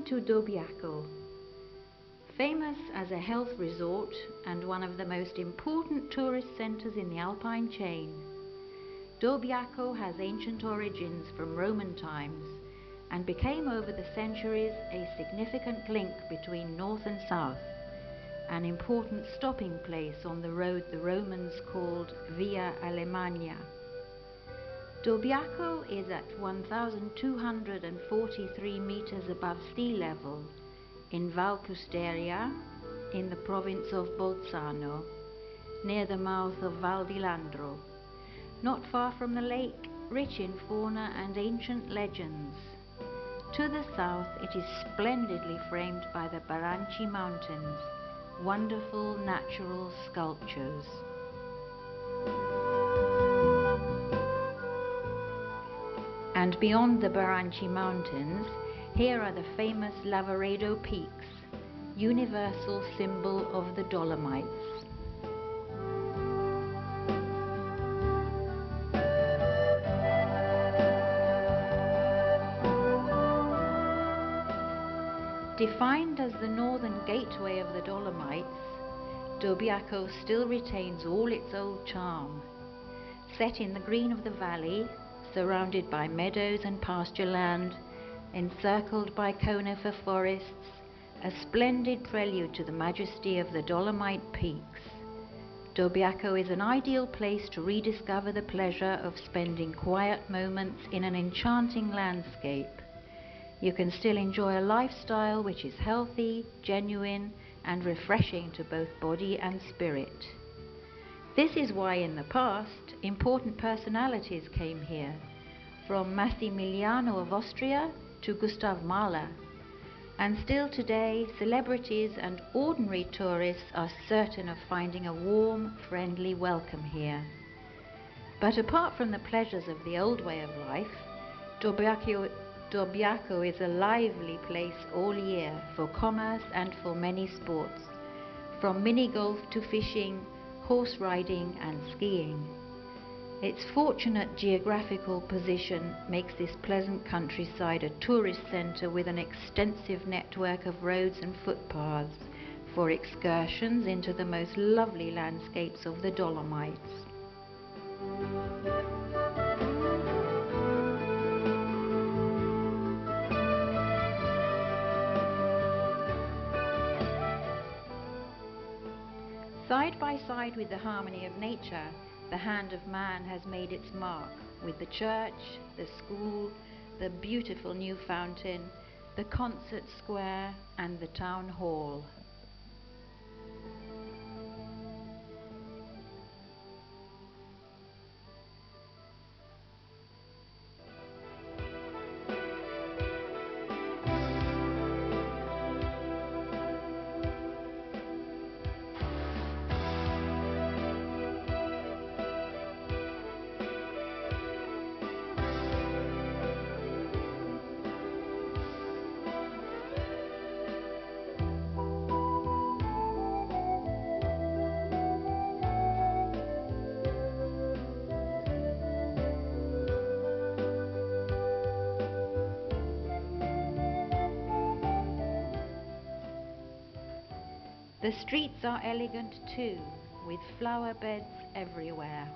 to Dobbiaco. Famous as a health resort and one of the most important tourist centers in the Alpine chain, Dobbiaco has ancient origins from Roman times and became over the centuries a significant link between north and south, an important stopping place on the road the Romans called Via Alemania. Dobbiaco is at 1,243 meters above sea level in Val Custeria in the province of Bolzano, near the mouth of Val di Landro, not far from the lake, rich in fauna and ancient legends. To the south it is splendidly framed by the Baranci Mountains, wonderful natural sculptures. And beyond the Baranci Mountains, here are the famous Lavaredo Peaks, universal symbol of the Dolomites. Defined as the northern gateway of the Dolomites, Dobbiaco still retains all its old charm. Set in the green of the valley, surrounded by meadows and pasture land, encircled by conifer forests, a splendid prelude to the majesty of the Dolomite peaks, Dobbiaco is an ideal place to rediscover the pleasure of spending quiet moments in an enchanting landscape. You can still enjoy a lifestyle which is healthy, genuine, and refreshing to both body and spirit. This is why in the past, important personalities came here, from Massimiliano of Austria to Gustav Mahler. And still today, celebrities and ordinary tourists are certain of finding a warm, friendly welcome here. But apart from the pleasures of the old way of life, Dobbiaco is a lively place all year for commerce and for many sports, from mini-golf to fishing, horse riding and skiing. Its fortunate geographical position makes this pleasant countryside a tourist centre with an extensive network of roads and footpaths for excursions into the most lovely landscapes of the Dolomites. Side by side with the harmony of nature, the hand of man has made its mark with the church, the school, the beautiful new fountain, the concert square, and the town hall. The streets are elegant too, with flower beds everywhere.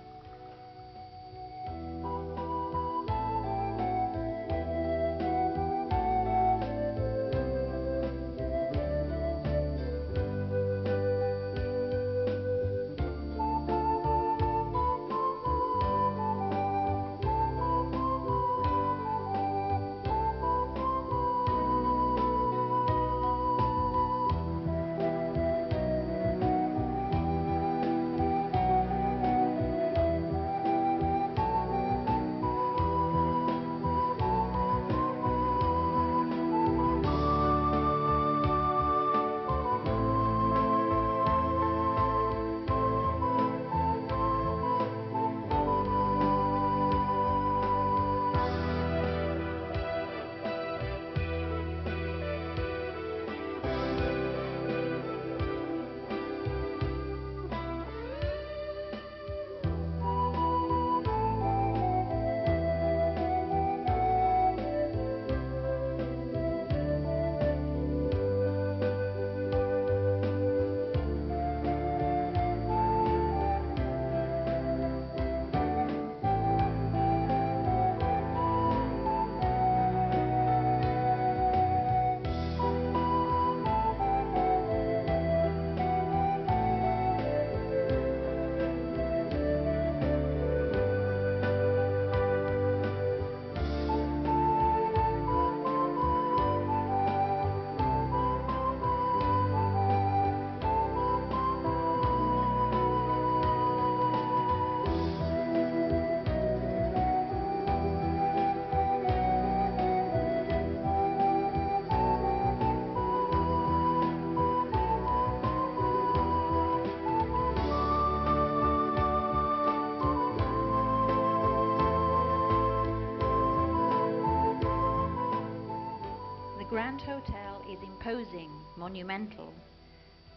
Grand Hotel is imposing, monumental.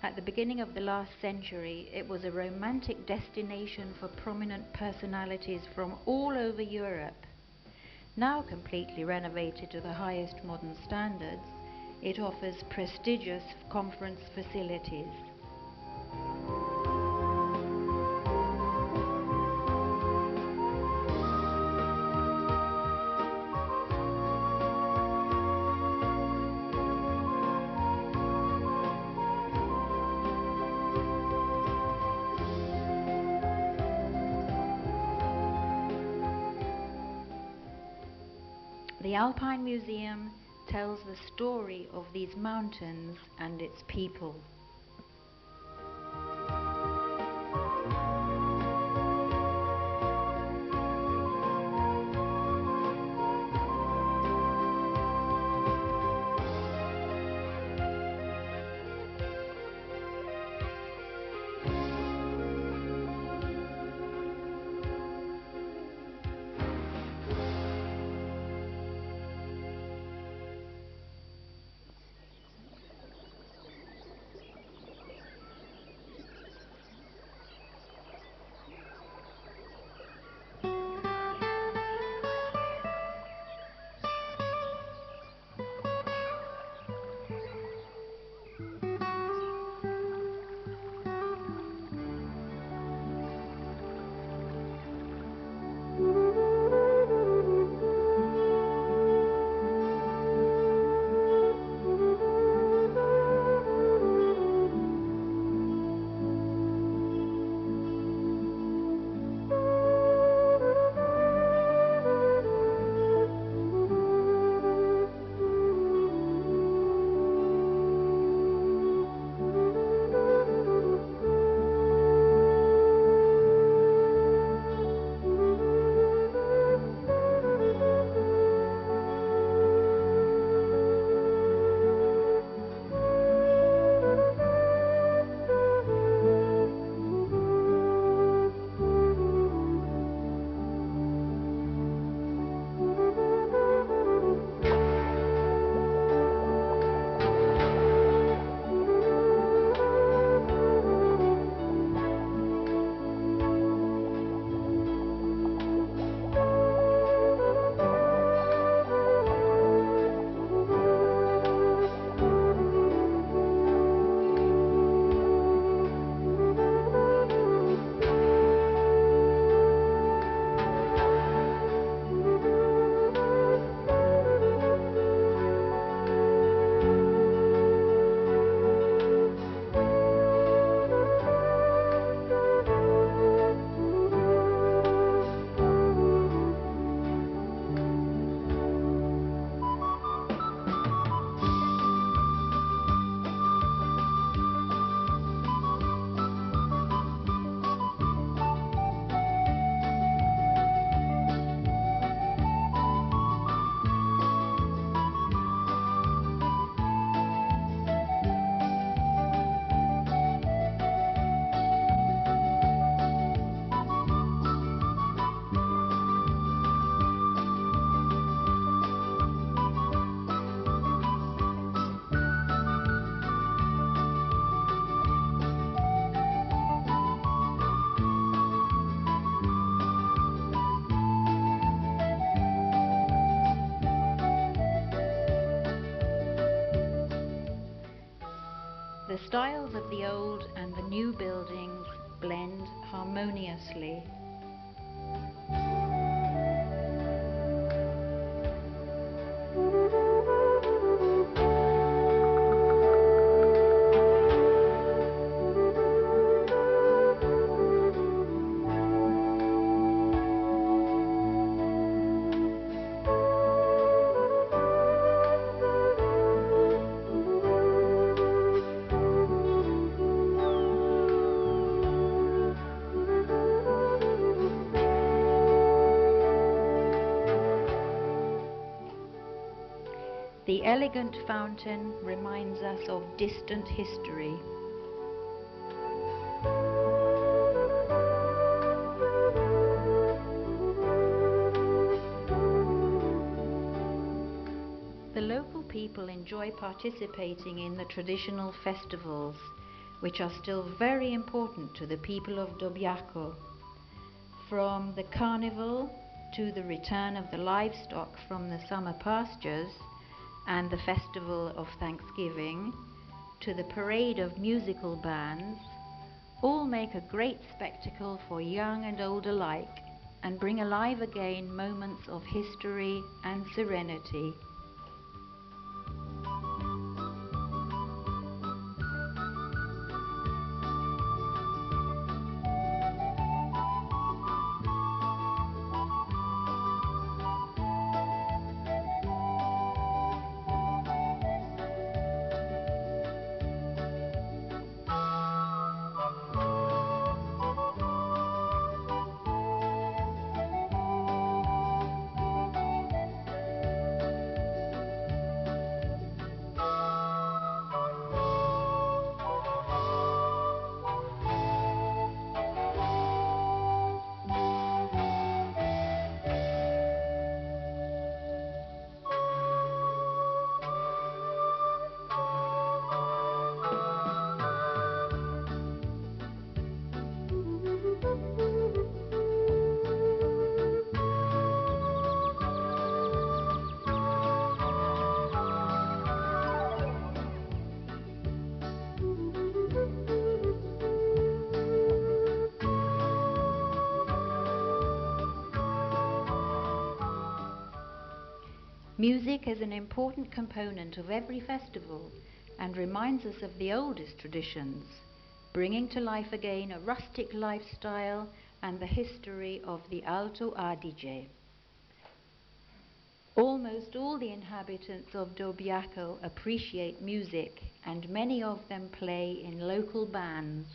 At the beginning of the last century, it was a romantic destination for prominent personalities from all over Europe. Now completely renovated to the highest modern standards, it offers prestigious conference facilities. The Alpine Museum tells the story of these mountains and its people. The styles of the old and the new buildings blend harmoniously. The elegant fountain reminds us of distant history. The local people enjoy participating in the traditional festivals, which are still very important to the people of Dobbiaco, from the carnival to the return of the livestock from the summer pastures and the festival of Thanksgiving, to the parade of musical bands. All make a great spectacle for young and old alike, and bring alive again moments of history and serenity. Music is an important component of every festival and reminds us of the oldest traditions, bringing to life again a rustic lifestyle and the history of the Alto Adige. Almost all the inhabitants of Dobbiaco appreciate music, and many of them play in local bands.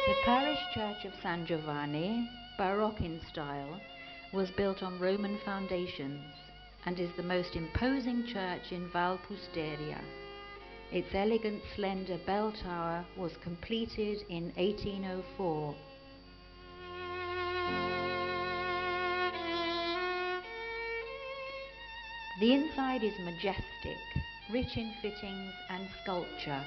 The parish church of San Giovanni, Baroque in style, was built on Roman foundations and is the most imposing church in Val Pusteria. Its elegant, slender bell tower was completed in 1804. The inside is majestic, rich in fittings and sculpture.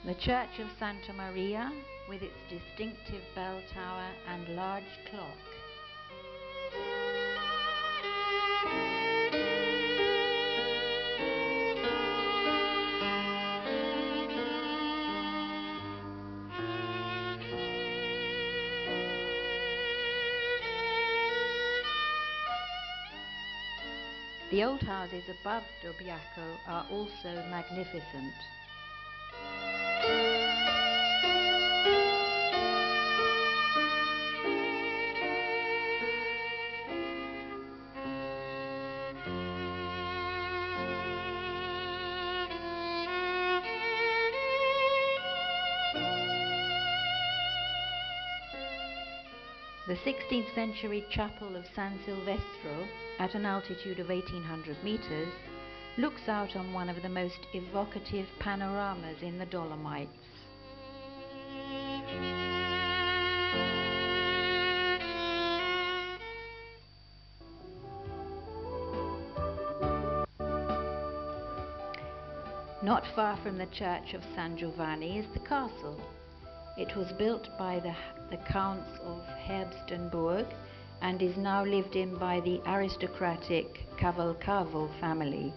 The Church of Santa Maria, with its distinctive bell tower and large clock. The old houses above Dobbiaco are also magnificent. The 16th century chapel of San Silvestro, at an altitude of 1800 meters, looks out on one of the most evocative panoramas in the Dolomites. Not far from the church of San Giovanni is the castle. It was built by the Counts of Herbstenburg and is now lived in by the aristocratic Cavalcavo family.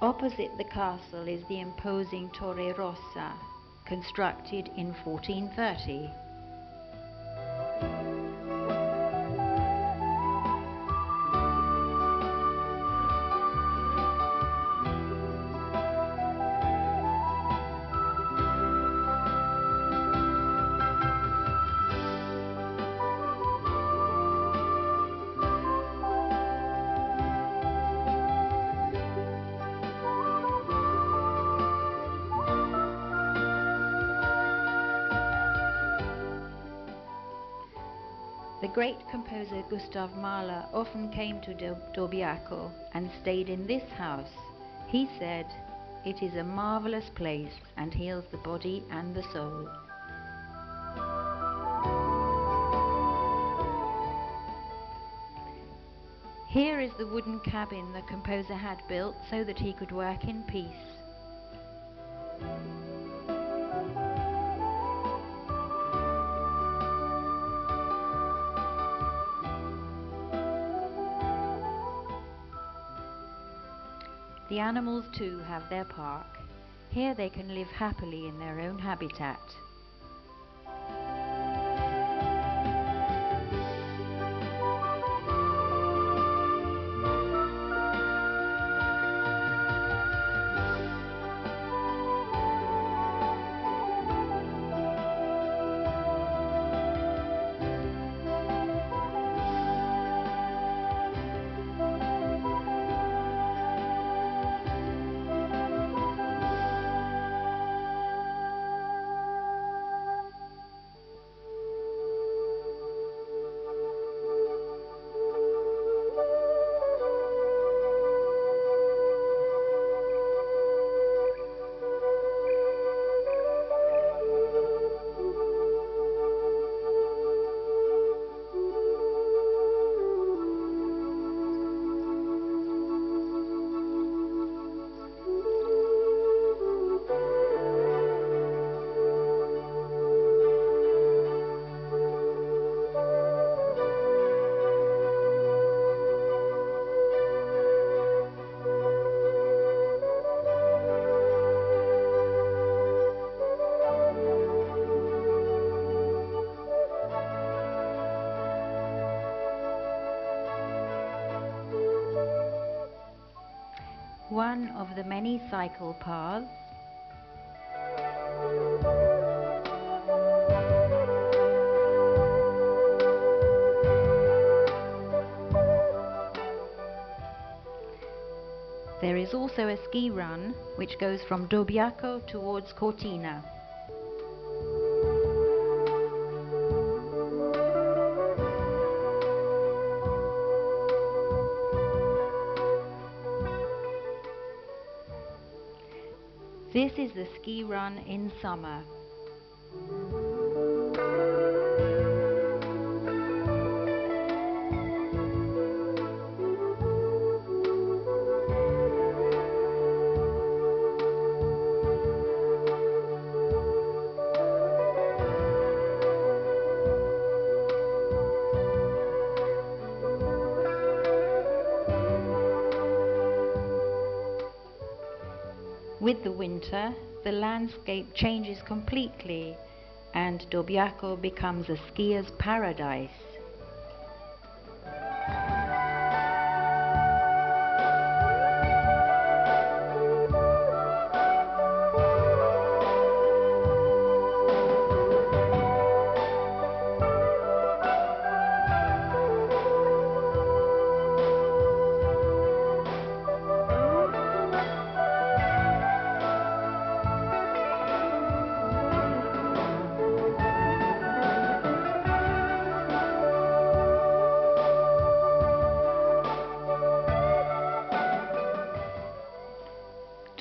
Opposite the castle is the imposing Torre Rossa, constructed in 1430. The great composer Gustav Mahler often came to Dobbiaco and stayed in this house. He said, "It is a marvelous place and heals the body and the soul." Here is the wooden cabin the composer had built so that he could work in peace. The animals too have their park. Here they can live happily in their own habitat. one of the many cycle paths. There is also a ski run which goes from Dobbiaco towards Cortina. This is the ski run in summer. With the winter, the landscape changes completely and Dobbiaco becomes a skier's paradise.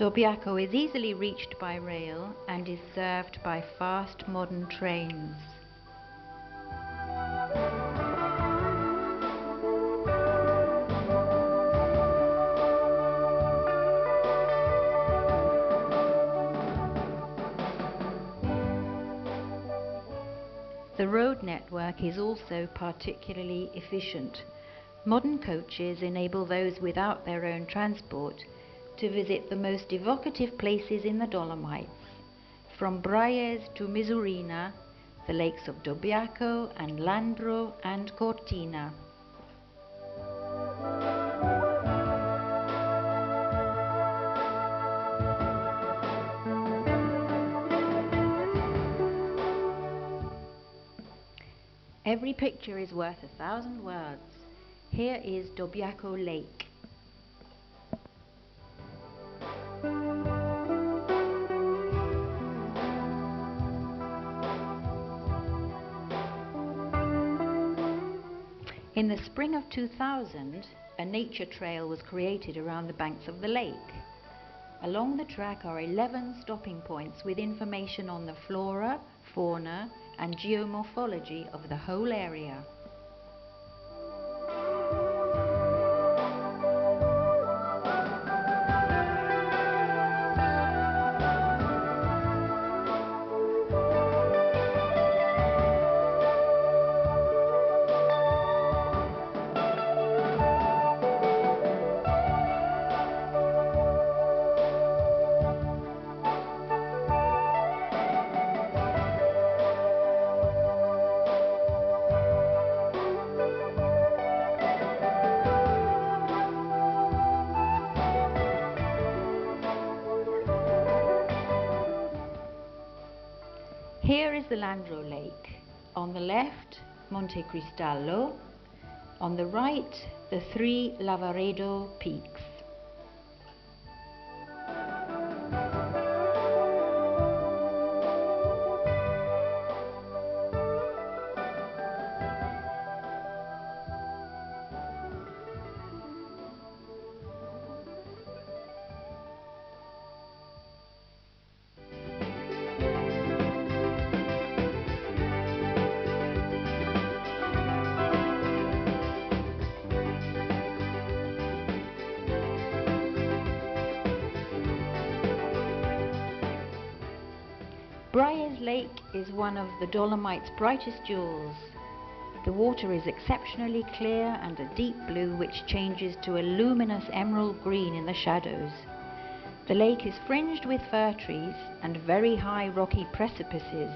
Dobbiaco is easily reached by rail and is served by fast modern trains. The road network is also particularly efficient. Modern coaches enable those without their own transport to visit the most evocative places in the Dolomites, from Braies to Misurina, the lakes of Dobbiaco and Landro and Cortina. Every picture is worth 1,000 words. Here is Dobbiaco Lake. In the spring of 2000, a nature trail was created around the banks of the lake. Along the track are 11 stopping points with information on the flora, fauna, and geomorphology of the whole area. Here is the Landro Lake. On the left, Monte Cristallo. On the right, the 3 Lavaredo peaks. Braies Lake is one of the Dolomites' brightest jewels. The water is exceptionally clear and a deep blue which changes to a luminous emerald green in the shadows. The lake is fringed with fir trees and very high rocky precipices,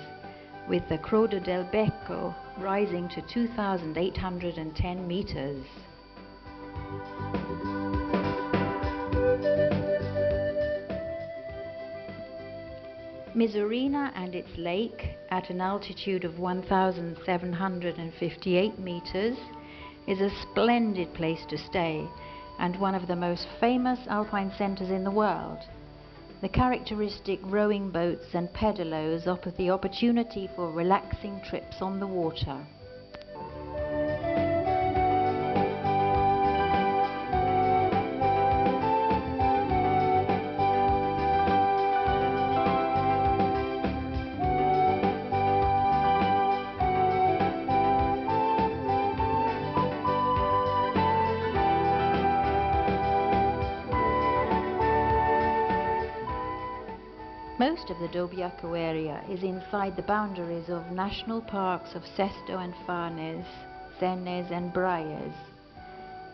with the Croda del Becco rising to 2,810 meters. Misurina and its lake, at an altitude of 1,758 meters, is a splendid place to stay and one of the most famous alpine centers in the world. The characteristic rowing boats and pedalos offer the opportunity for relaxing trips on the water. Most of the Dobbiaco area is inside the boundaries of national parks of Sesto and Farnes, Sennes and Braies.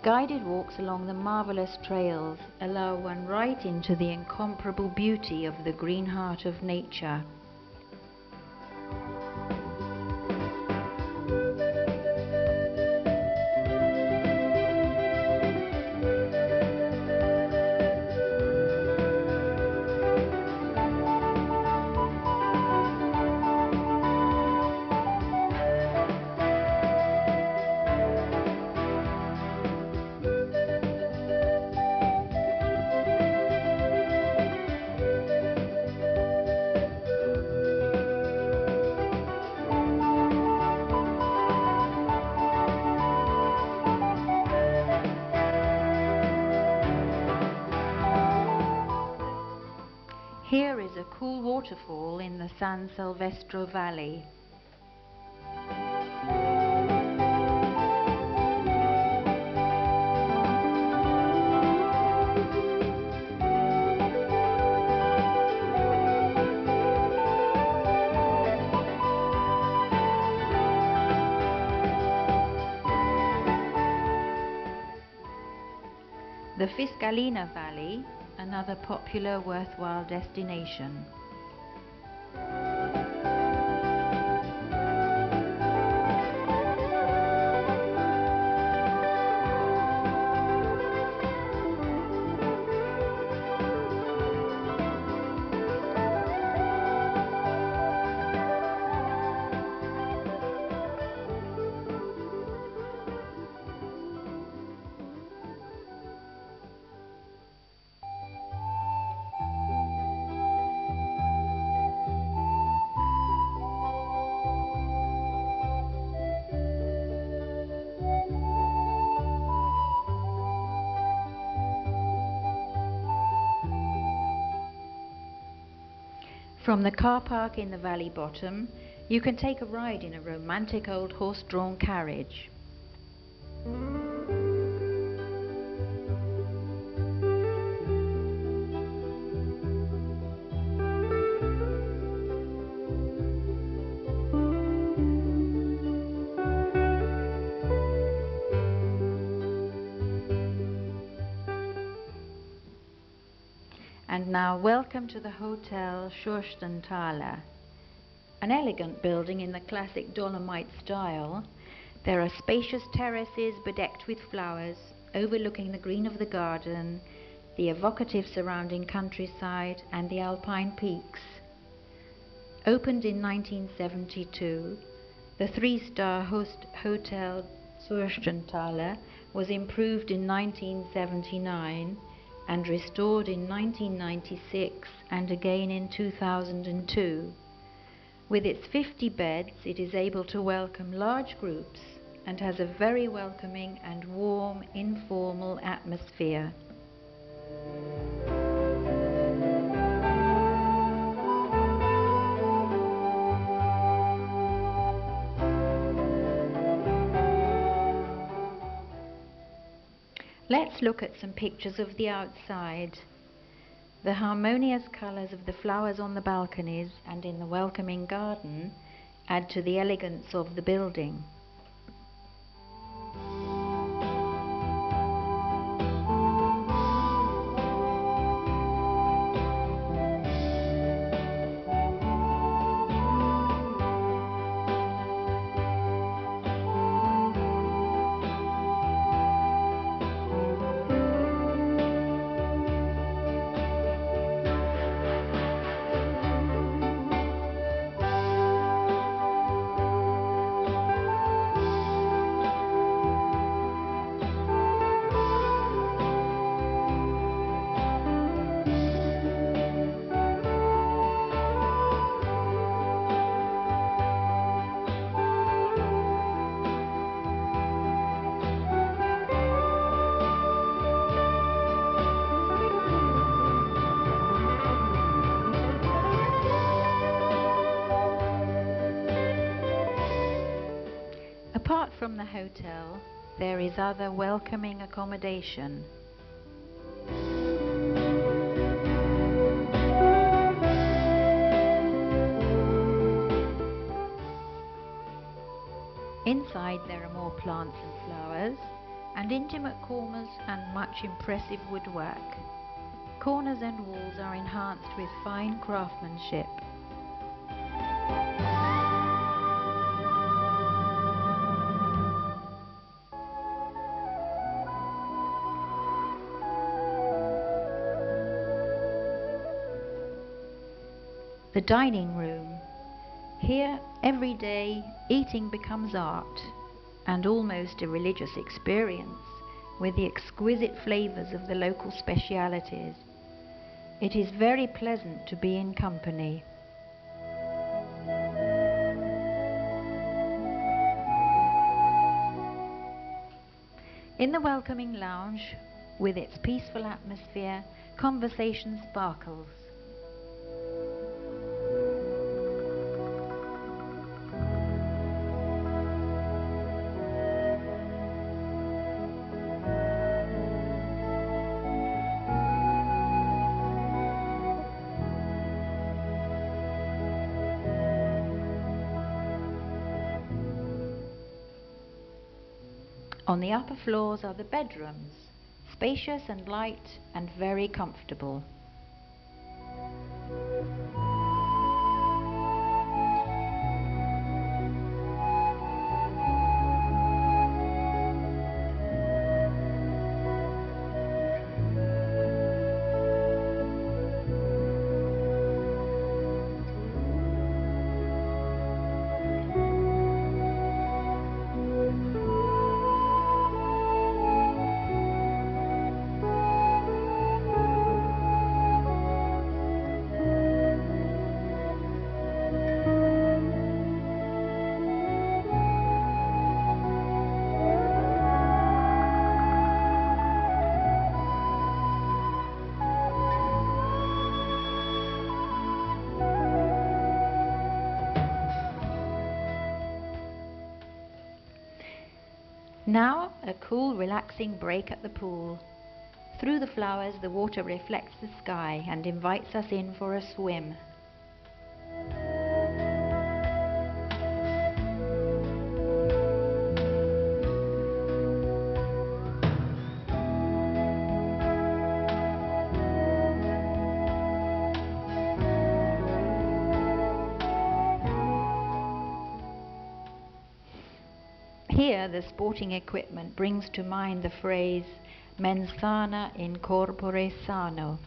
Guided walks along the marvelous trails allow one right into the incomparable beauty of the green heart of nature. Here is a cool waterfall in the San Silvestro Valley. The Fiscalina Valley, another popular worthwhile destination. From the car park in the valley bottom, you can take a ride in a romantic old horse-drawn carriage. And now welcome to the Hotel Schurstenthaler, an elegant building in the classic Dolomite style. There are spacious terraces bedecked with flowers, overlooking the green of the garden, the evocative surrounding countryside and the alpine peaks. Opened in 1972, the three-star Hotel Schurstenthaler was improved in 1979 and restored in 1996 and again in 2002. With its 50 beds, it is able to welcome large groups and has a very welcoming and warm, informal atmosphere. Let's look at some pictures of the outside. The harmonious colours of the flowers on the balconies and in the welcoming garden add to the elegance of the building. Apart from the hotel, there is other welcoming accommodation. Inside there are more plants and flowers, and intimate corners and much impressive woodwork. Corners and walls are enhanced with fine craftsmanship. The dining room. Here, every day, eating becomes art and almost a religious experience with the exquisite flavors of the local specialities. It is very pleasant to be in company. In the welcoming lounge, with its peaceful atmosphere, conversation sparkles. On the upper floors are the bedrooms, spacious and light and very comfortable. Now a cool, relaxing break at the pool. Through the flowers the water reflects the sky and invites us in for a swim. Here the sporting equipment brings to mind the phrase mens sana in corpore sano.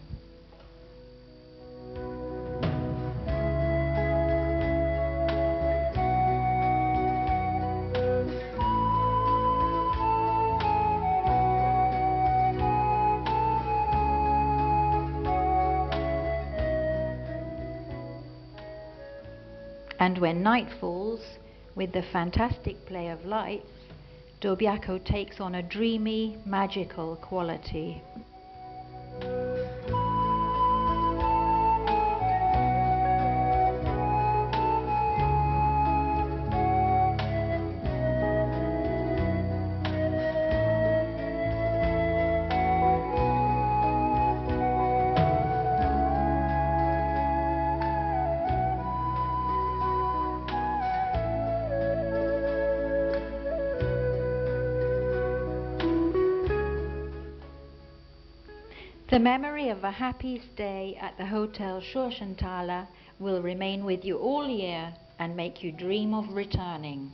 And when night falls, with the fantastic play of lights, Dobbiaco takes on a dreamy, magical quality. The memory of a happy stay at the Hotel Schorschenthaler will remain with you all year and make you dream of returning.